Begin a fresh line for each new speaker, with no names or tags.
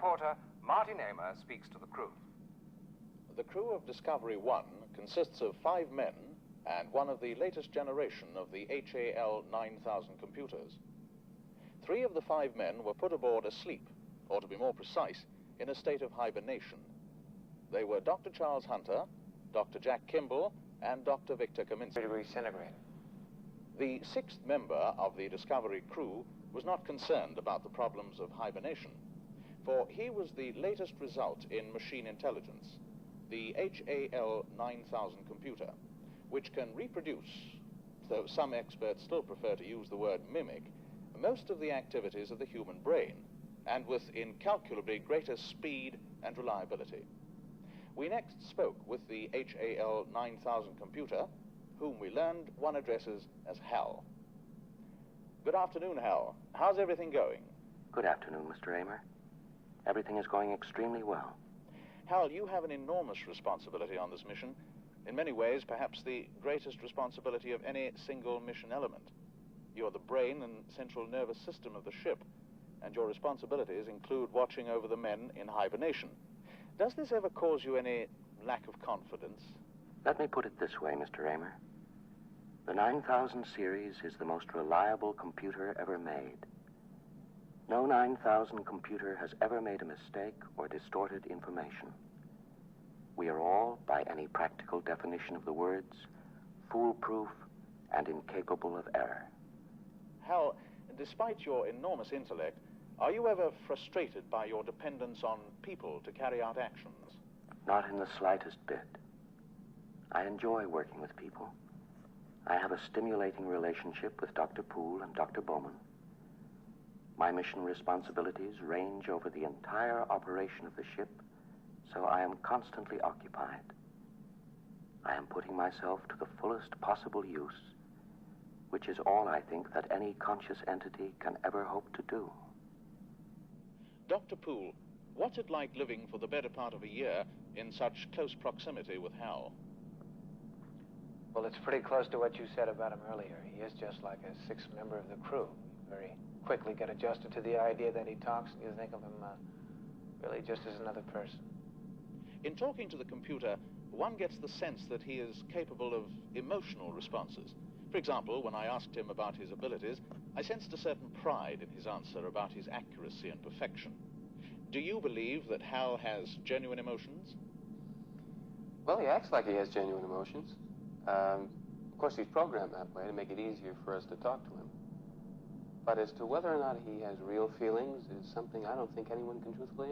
reporter Martin Amer speaks to the crew.
The crew of Discovery 1 consists of 5 men and one of the latest generation of the HAL 9000 computers. 3 of the 5 men were put aboard asleep, or to be more precise, in a state of hibernation. They were Dr. Charles Hunter, Dr. Jack Kimball, and Dr. Victor Kaminsky.
3 degrees centigrade.
The 6th member of the Discovery crew was not concerned about the problems of hibernation, for he was the latest result in machine intelligence, the HAL 9000 computer, which can reproduce, though some experts still prefer to use the word mimic, most of the activities of the human brain, and with incalculably greater speed and reliability. We next spoke with the HAL 9000 computer, whom we learned one addresses as HAL. Good afternoon, HAL. How's everything going?
Good afternoon, Mr. Amer. Everything is going extremely well.
HAL, you have an enormous responsibility on this mission. In many ways, perhaps the greatest responsibility of any single mission element. You're the brain and central nervous system of the ship, and your responsibilities include watching over the men in hibernation. Does this ever cause you any lack of confidence?
Let me put it this way, Mr. Amer. The 9000 series is the most reliable computer ever made. No 9000 computer has ever made a mistake or distorted information. We are all, by any practical definition of the words, foolproof and incapable of error.
HAL, despite your enormous intellect, are you ever frustrated by your dependence on people to carry out actions?
Not in the slightest bit. I enjoy working with people. I have a stimulating relationship with Dr. Poole and Dr. Bowman. My mission responsibilities range over the entire operation of the ship, so I am constantly occupied. I am putting myself to the fullest possible use, which is all I think that any conscious entity can ever hope to do.
Dr. Poole, what's it like living for the better part of a year in such close proximity with HAL?
Well, it's pretty close to what you said about him earlier. He is just like a 6th member of the crew. You very quickly get adjusted to the idea that he talks, and you think of him really just as another person.
In talking to the computer, one gets the sense that he is capable of emotional responses. For example, when I asked him about his abilities, I sensed a certain pride in his answer about his accuracy and perfection. Do you believe that HAL has genuine emotions?
Well, he acts like he has genuine emotions. Of course, he's programmed that way to make it easier for us to talk to him. But as to whether or not he has real feelings is something I don't think anyone can truthfully answer.